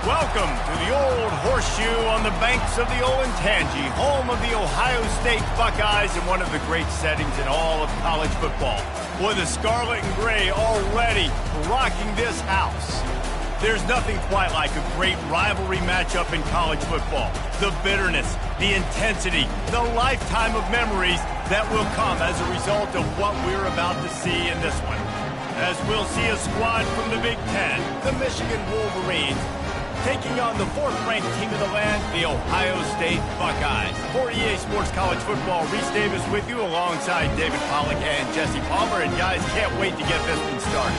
Welcome to the Old Horseshoe on the banks of the Olentangy, home of the Ohio State Buckeyes and one of the great settings in all of college football. Boy, the scarlet and gray already rocking this house. There's nothing quite like a great rivalry matchup in college football. The bitterness, the intensity, the lifetime of memories that will come as a result of what we're about to see in this one. As we'll see a squad from the Big Ten, the Michigan Wolverines, taking on the fourth-ranked team of the land, the Ohio State Buckeyes. For EA Sports College Football, Reese Davis with you alongside David Pollack and Jesse Palmer. And guys, can't wait to get this one started.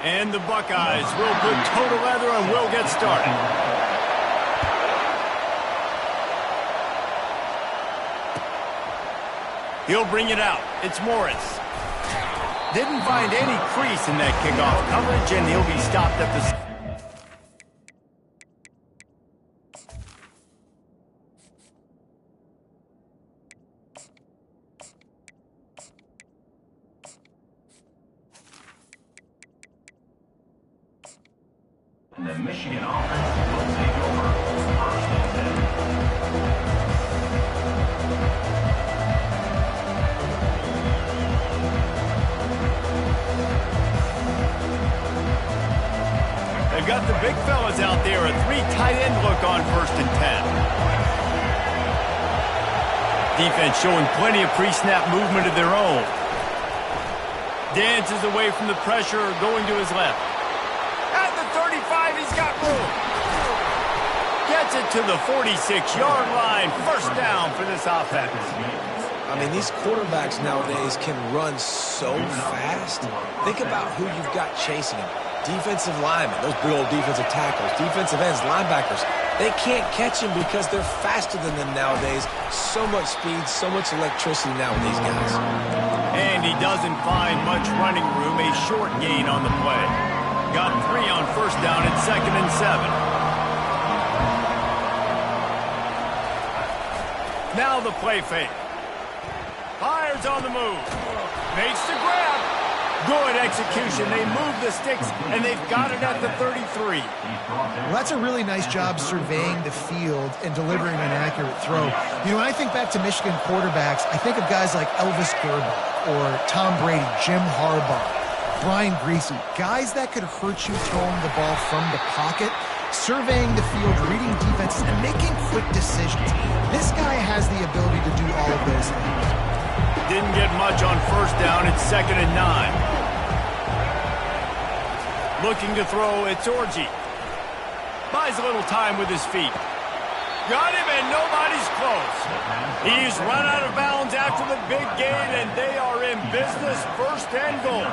And the Buckeyes will put toe to leather and will get started. He'll bring it out. It's Morris. Didn't find any crease in that kickoff coverage, and he'll be stopped at the... The Michigan offense will take over first and 10. They've got the big fellas out there, a three tight end look on first and 10. Defense showing plenty of pre-snap movement of their own. Dances away from the pressure, going to his left. At the 35, he's got room. Gets it to the 46-yard line. First down for this offense. I mean, these quarterbacks nowadays can run so fast. Think about who you've got chasing them. Defensive linemen, those big old defensive tackles, defensive ends, linebackers. They can't catch him because they're faster than them nowadays. So much speed, so much electricity now with these guys. And he doesn't find much running room. A short gain on the play. Got 3 on first down at 2nd and 7. Now the play fake. Fires on the move. Makes the grab. Good execution. They move the sticks, and they've got it at the 33. Well, that's a really nice job surveying the field and delivering an accurate throw. You know, when I think back to Michigan quarterbacks, I think of guys like Elvis Grbac or Tom Brady, Jim Harbaugh, Brian Griese, guys that could hurt you throwing the ball from the pocket, surveying the field, reading defenses, and making quick decisions. This guy has the ability to do all of those things. Didn't get much on first down. It's 2nd and 9. Looking to throw, it's Orji. Buys a little time with his feet. Got him, and nobody's close. He's run out of bounds after the big gain, and they are in business, first and goal.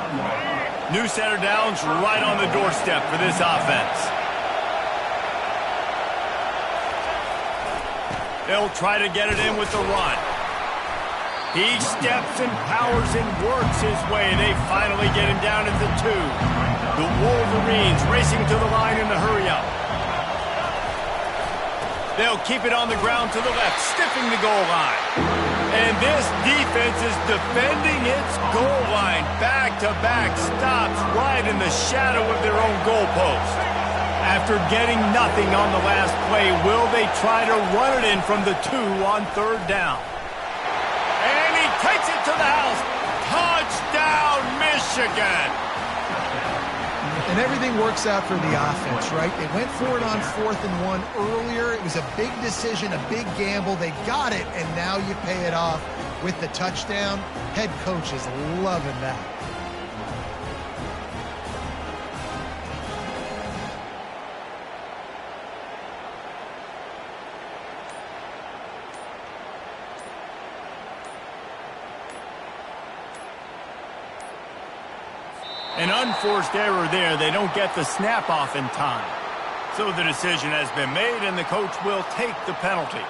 New set of downs right on the doorstep for this offense. They'll try to get it in with the run. He steps and powers and works his way. They finally get him down at the 2. The Wolverines racing to the line in the hurry-up. They'll keep it on the ground to the left, stiffing the goal line. And this defense is defending its goal line. Back-to-back stops right in the shadow of their own goalpost. After getting nothing on the last play, will they try to run it in from the 2 on 3rd down? And he takes it to the house. Touchdown, Michigan! And everything works out for the offense, right? They went for it on 4th and 1 earlier. It was a big decision, a big gamble. They got it, and now you pay it off with the touchdown. Head coach is loving that. An unforced error there. They don't get the snap off in time. So the decision has been made, and the coach will take the penalty.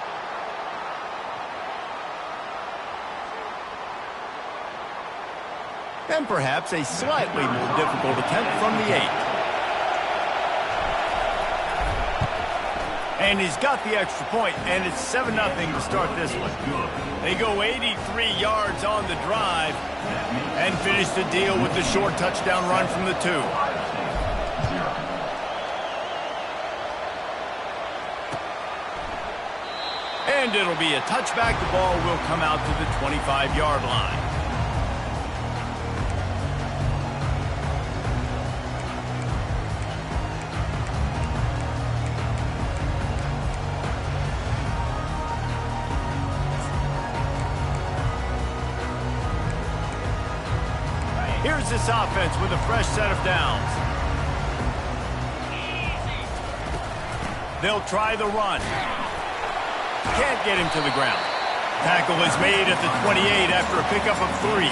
And perhaps a slightly more difficult attempt from the 8. And he's got the extra point, and it's 7-0 to start this one. They go 83 yards on the drive and finish the deal with the short touchdown run from the 2. And it'll be a touchback. The ball will come out to the 25-yard line. Here's this offense with a fresh set of downs. They'll try the run. Can't get him to the ground. Tackle is made at the 28 after a pickup of 3.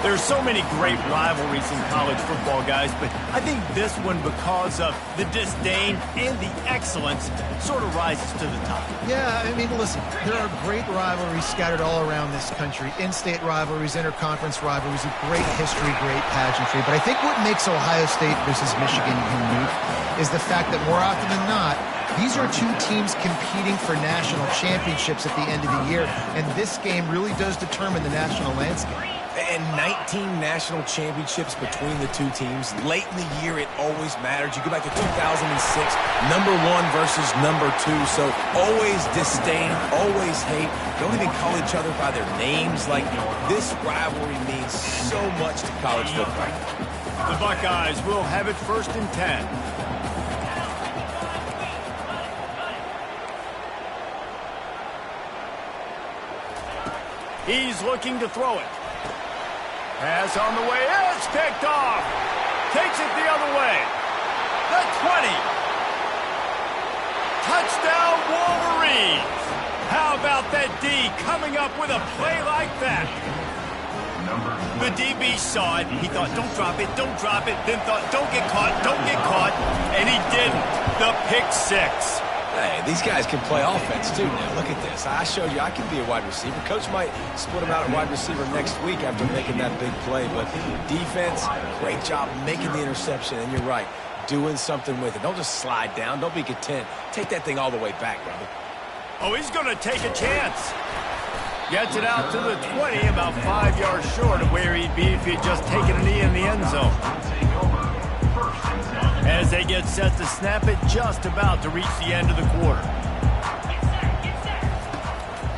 There's so many great rivalries in college football, guys, but I think this one, because of the disdain and the excellence, sort of rises to the top. Yeah, I mean, listen, there are great rivalries scattered all around this country. In-state rivalries, interconference rivalries, with great history, great pageantry. But I think what makes Ohio State versus Michigan unique is the fact that more often than not, these are two teams competing for national championships at the end of the year, and this game really does determine the national landscape. And 19 national championships between the two teams. Late in the year, it always mattered. You go back to 2006, number 1 versus number 2. So always disdain, always hate. Don't even call each other by their names. Like, this rivalry means so much to college football. The Buckeyes will have it 1st and 10. He's looking to throw it. Pass on the way. It's picked off. Takes it the other way. The 20. Touchdown, Wolverines. How about that D coming up with a play like that? The DB saw it. He thought, don't drop it, don't drop it. Then thought, don't get caught, don't get caught. And he didn't. The pick 6. Hey, these guys can play offense, too, now. Look at this. I showed you I can be a wide receiver. Coach might split him out at wide receiver next week after making that big play. But defense, great job making the interception. And you're right, doing something with it. Don't just slide down. Don't be content. Take that thing all the way back, brother. Oh, he's going to take a chance. Gets it out to the 20, about 5 yards short of where he'd be if he'd just taken a knee in the end zone. As they get set to snap it, just about to reach the end of the quarter.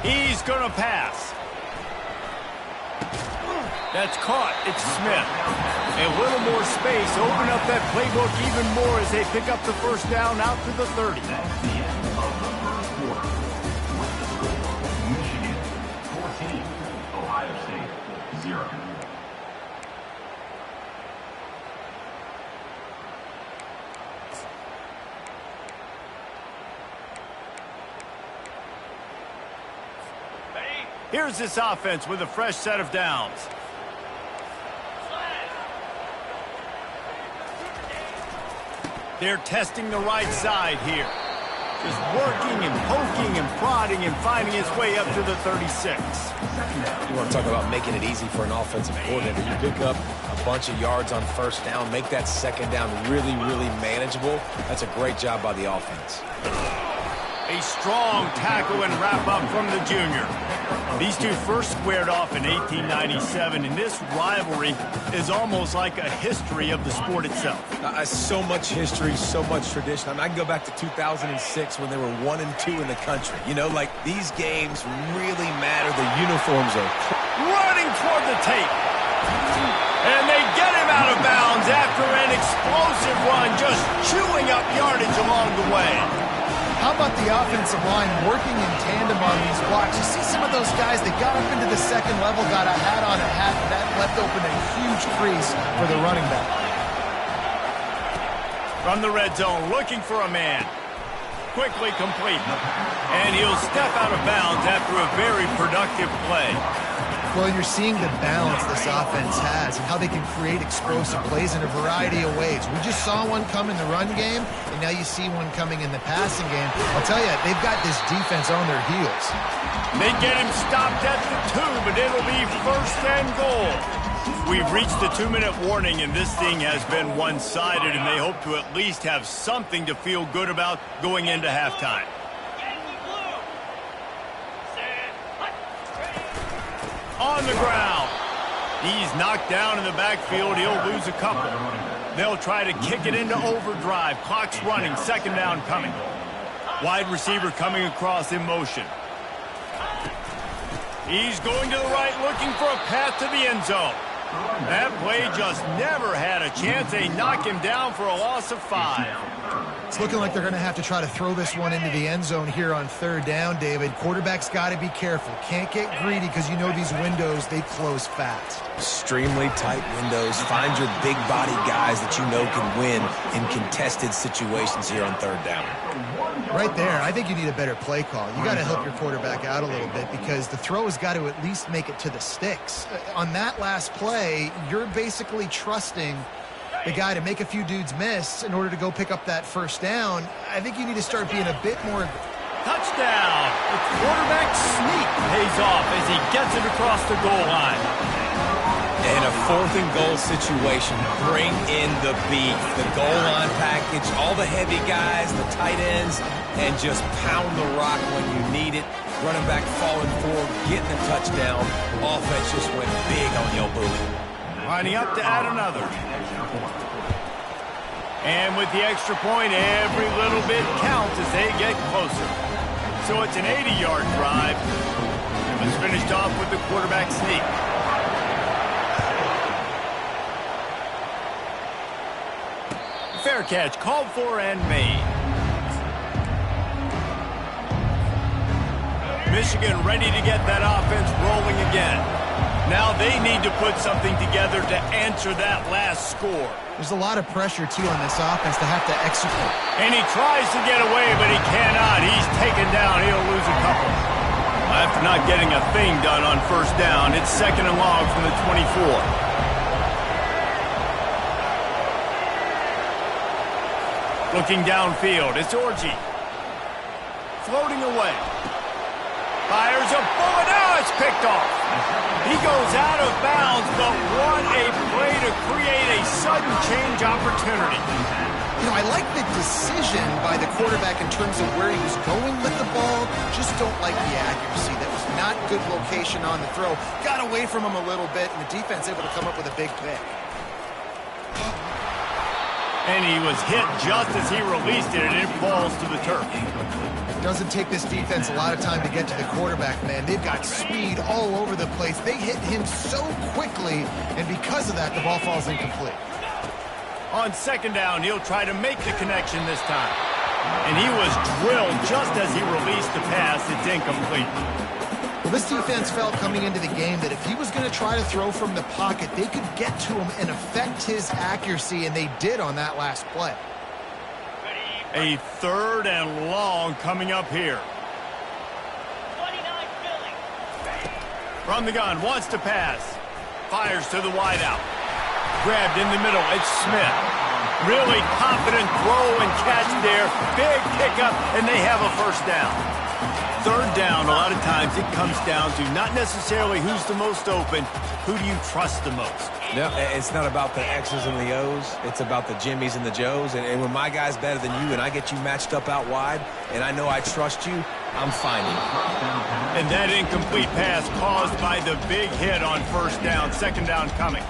He's going to pass. That's caught. It's Smith. A little more space. Open up that playbook even more as they pick up the first down out to the 30. That's the end of the first quarter. With the score, Michigan 14, Ohio State 0. Here's this offense with a fresh set of downs. They're testing the right side here. Just working and poking and prodding and finding his way up to the 36. You want to talk about making it easy for an offensive coordinator. You pick up a bunch of yards on first down, make that second down really, really manageable. That's a great job by the offense. A strong tackle and wrap-up from the junior. These two first squared off in 1897, and this rivalry is almost like a history of the sport itself. So much history, so much tradition. I mean, I can go back to 2006 when they were 1 and 2 in the country. You know, like, these games really matter. The uniforms are running toward the tape. And they get him out of bounds after an explosive run, just chewing up yardage along the way. How about the offensive line working in tandem on these blocks? You see some of those guys that got up into the second level, got a hat on a hat, and that left open a huge crease for the running back. From the red zone, looking for a man. Quickly complete. And he'll step out of bounds after a very productive play. Well, you're seeing the balance this offense has and how they can create explosive plays in a variety of ways. We just saw one come in the run game, and now you see one coming in the passing game. I'll tell you, they've got this defense on their heels. They get him stopped at the 2, but it'll be 1st and goal. We've reached the 2-minute warning, and this thing has been one-sided, and they hope to at least have something to feel good about going into halftime. On the ground. He's knocked down in the backfield. He'll lose a couple. They'll try to kick it into overdrive. Clock's running. Second down coming. Wide receiver coming across in motion. He's going to the right, looking for a path to the end zone. That play just never had a chance. They knock him down for a loss of 5. It's looking like they're going to have to try to throw this one into the end zone here on third down, David. Quarterback's got to be careful. Can't get greedy because you know these windows, they close fast. Extremely tight windows. Find your big body guys that you know can win in contested situations here on third down. Right there, I think you need a better play call. You got to help your quarterback out a little bit because the throw has got to at least make it to the sticks. On that last play, you're basically trusting the guy to make a few dudes miss in order to go pick up that first down. I think you need to start being a bit more... Touchdown! The quarterback sneak pays off as he gets it across the goal line. In a 4th and goal situation, bring in the beef, the goal line package, all the heavy guys, the tight ends, and just pound the rock when you need it. Running back falling forward, getting the touchdown. Offense just went big on your booty. Lining up to add another. And with the extra point, every little bit counts as they get closer. So it's an 80-yard drive. It was finished off with the quarterback sneak. Fair catch, called for and made. Michigan ready to get that offense rolling again. Now they need to put something together to answer that last score. There's a lot of pressure, too, on this offense to have to execute. And he tries to get away, but he cannot. He's taken down. He'll lose a couple. After not getting a thing done on first down, it's 2nd and long from the 24. Looking downfield, it's Orji. Floating away. Fires a bullet. Now it's picked off. He goes out of bounds, but what a play to create a sudden change opportunity. You know, I like the decision by the quarterback in terms of where he was going with the ball. Just don't like the accuracy. That was not good location on the throw. Got away from him a little bit, and the defense able to come up with a big pick. And he was hit just as he released it, and it falls to the turf. It doesn't take this defense a lot of time to get to the quarterback, man. They've got speed all over the place. They hit him so quickly, and because of that, the ball falls incomplete. On 2nd down, he'll try to make the connection this time. And he was drilled just as he released the pass. It's incomplete. Well, this defense felt coming into the game that if he was going to try to throw from the pocket, they could get to him and affect his accuracy, and they did on that last play. A 3rd and long coming up here. From the gun, wants to pass. Fires to the wideout. Grabbed in the middle, it's Smith. Really confident throw and catch there. Big pickup, and they have a first down. 3rd down, a lot of times it comes down to not necessarily who's the most open, who do you trust the most? No, it's not about the X's and the O's. It's about the Jimmies and the Joes. And when my guy's better than you and I get you matched up out wide and I know I trust you, I'm finding you. And that incomplete pass caused by the big hit on first down. 2nd down coming.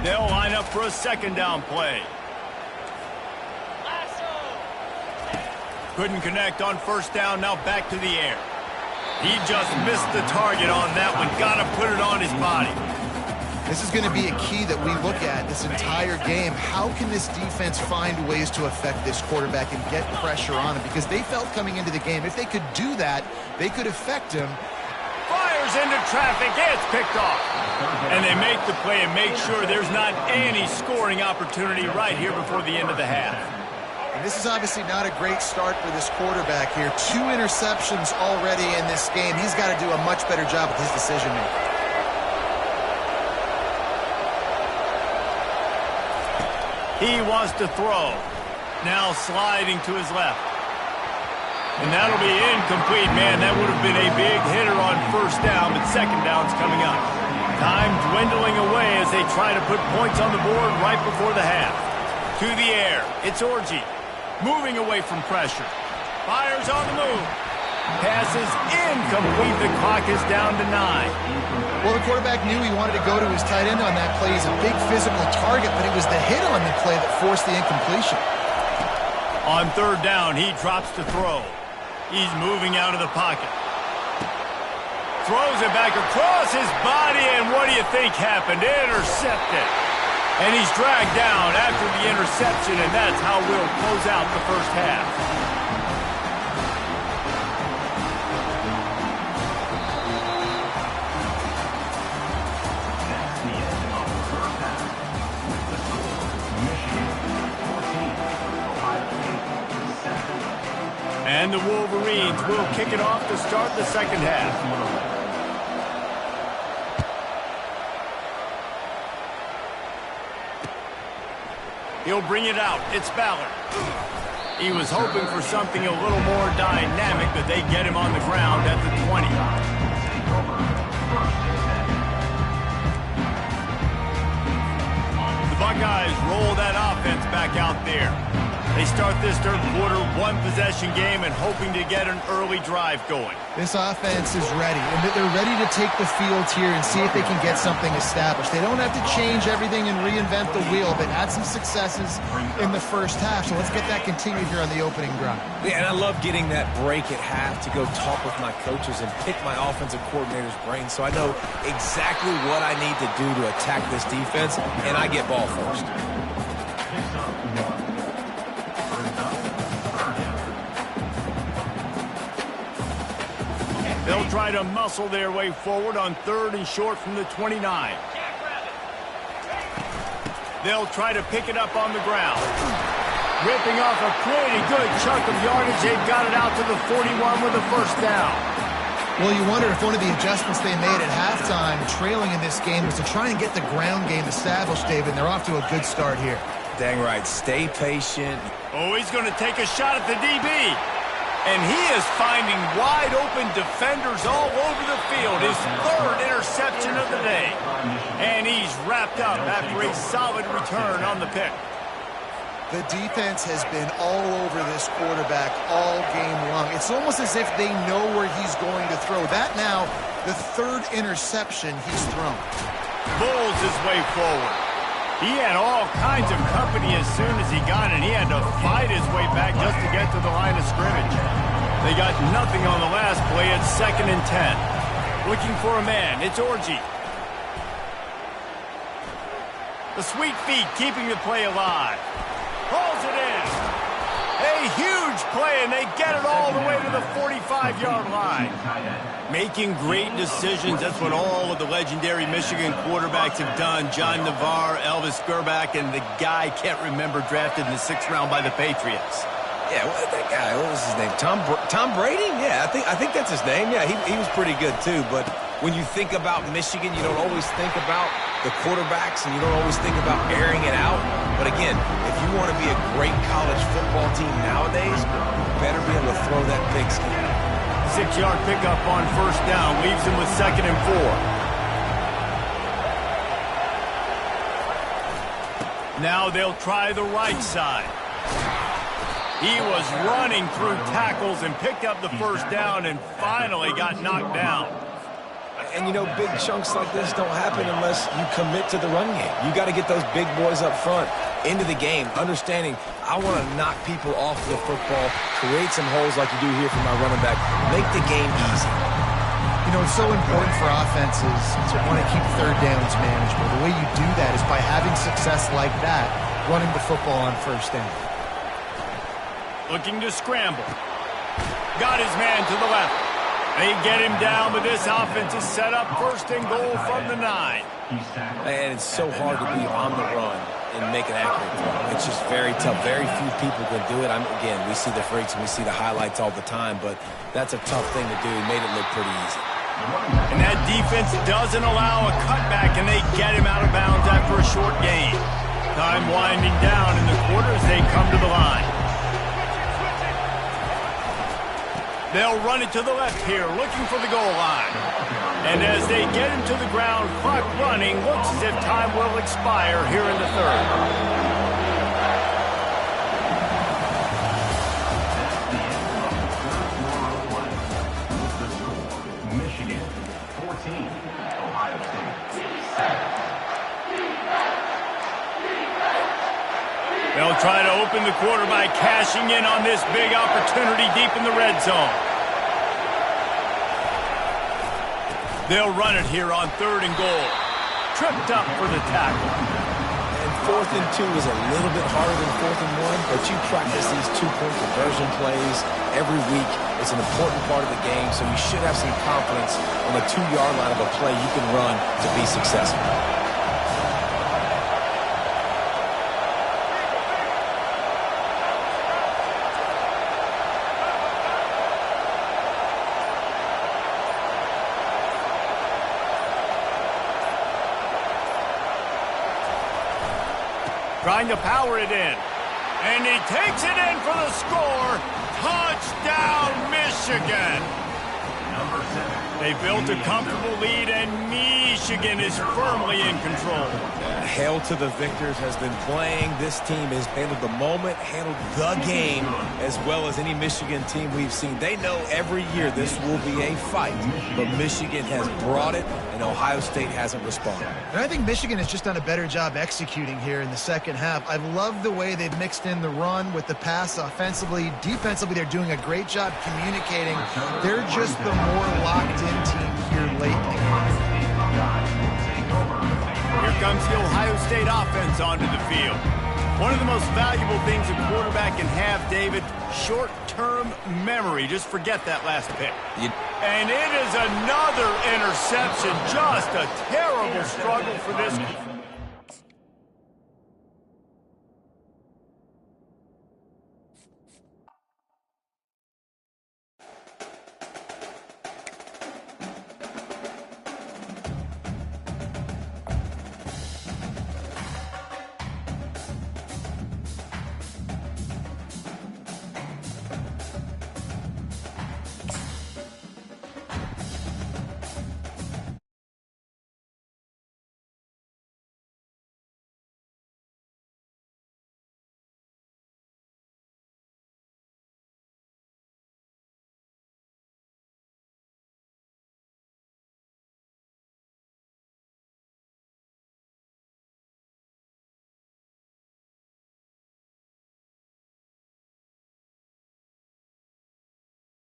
They'll line up for a 2nd down play. Couldn't connect on first down. Now back to the air. He just missed the target on that one. Got to put it on his body. This is going to be a key that we look at this entire game. How can this defense find ways to affect this quarterback and get pressure on him? Because they felt coming into the game, if they could do that, they could affect him. Fires into traffic. It's picked off. And they make the play and make sure there's not any scoring opportunity right here before the end of the half. And this is obviously not a great start for this quarterback here. 2 interceptions already in this game. He's got to do a much better job with his decision-making. He wants to throw. Now sliding to his left. And that'll be incomplete, man. That would have been a big hitter on first down, but 2nd down's coming up. Time dwindling away as they try to put points on the board right before the half. To the air, it's Orji. Moving away from pressure. Fires on the move. Passes incomplete. The clock is down to 9. Well, the quarterback knew he wanted to go to his tight end on that play. He's a big physical target, but it was the hit on the play that forced the incompletion. On third down, he drops to throw. He's moving out of the pocket. Throws it back across his body, and what do you think happened? Intercepted. And he's dragged down after the interception, and that's how we'll close out the first half. That's the end of the first half. The score, Michigan 14, Ohio State 7. And the Wolverines will kick it off to start the second half. He'll bring it out. It's Ballard. He was hoping for something a little more dynamic, but they get him on the ground at the 20. The Buckeyes roll that offense back out there. They start this third quarter one-possession game and hoping to get an early drive going. This offense is ready, and they're ready to take the field here and see if they can get something established. They don't have to change everything and reinvent the wheel. They've had some successes in the first half, so let's get that continued here on the opening drive. Yeah, and I love getting that break at half to go talk with my coaches and pick my offensive coordinator's brain so I know exactly what I need to do to attack this defense, and I get ball first. They'll try to muscle their way forward on third and short from the 29. They'll try to pick it up on the ground. Ripping off a pretty good chunk of yardage. They've got it out to the 41 with a first down. Well, you wonder if one of the adjustments they made at halftime, trailing in this game, was to try and get the ground game established, David, and they're off to a good start here. Dang right. Stay patient. Oh, he's going to take a shot at the DB. And he is finding wide-open defenders all over the field. His third interception of the day. And he's wrapped up after a solid return on the pick. The defense has been all over this quarterback all game long. It's almost as if they know where he's going to throw. That now, the third interception he's thrown. Bulls his way forward. He had all kinds of company as soon as he got it. He had to fight his way back just to get to the line of scrimmage. They got nothing on the last play. It's 2nd and 10. Looking for a man. It's Orji. The sweet feet keeping the play alive. Hauls it in. A huge play, and they get it all the way to the 45-yard line. Making great decisions. That's what all of the legendary Michigan quarterbacks have done. John Navarre, Elvis Gerbach, and the guy, can't remember, drafted in the 6th round by the Patriots. Yeah, that guy, what was his name? Tom Brady? Yeah, I think that's his name. Yeah, he was pretty good too. But when you think about Michigan, you don't always think about the quarterbacks, and you don't always think about airing it out. But again, if you want to be a great college football team nowadays, you better be able to throw that pigskin. 6-yard pickup on first down leaves him with 2nd and 4. Now they'll try the right side. He was running through tackles and picked up the first down and finally got knocked down. And, you know, big chunks like this don't happen unless you commit to the run game. You got to get those big boys up front into the game, understanding I want to knock people off the football, create some holes like you do here for my running back, make the game easy. You know, it's so important for offenses to want to keep third downs manageable. The way you do that is by having success like that, running the football on first down. Looking to scramble. Got his man to the left. They get him down, but this offense is set up 1st and goal from the 9. And it's so hard to be on the run and make an accurate throw. It's just very tough. Very few people can do it. Again, we see the freaks and we see the highlights all the time, but that's a tough thing to do. He made it look pretty easy. And that defense doesn't allow a cutback, and they get him out of bounds after a short gain. Time winding down in the quarter as they come to the line. They'll run it to the left here, looking for the goal line. And as they get him to the ground, clock running, looks as if time will expire here in the third. Michigan 14, Ohio State 7. They'll try to open the quarter by cashing in on this big opportunity deep in the red zone. They'll run it here on 3rd and goal. Tripped up for the tackle. And 4th and 2 is a little bit harder than 4th and 1, but you practice these 2-point conversion plays every week. It's an important part of the game, so you should have some confidence on the 2-yard line of a play you can run to be successful. Trying to power it in. And he takes it in for the score. Touchdown, Michigan. Number 7. They built a comfortable lead, and Michigan is firmly in control. Hail to the victors has been playing. This team has handled the moment, handled the game, as well as any Michigan team we've seen. They know every year this will be a fight, but Michigan has brought it, and Ohio State hasn't responded. And I think Michigan has just done a better job executing here in the second half. I've loved the way they've mixed in the run with the pass offensively. Defensively, they're doing a great job communicating. They're just the more locked-in team here lately. Here comes the Ohio State offense onto the field. One of the most valuable things a quarterback can have, David, short-term memory. Just forget that last pick. And it is another interception. Just a terrible struggle for this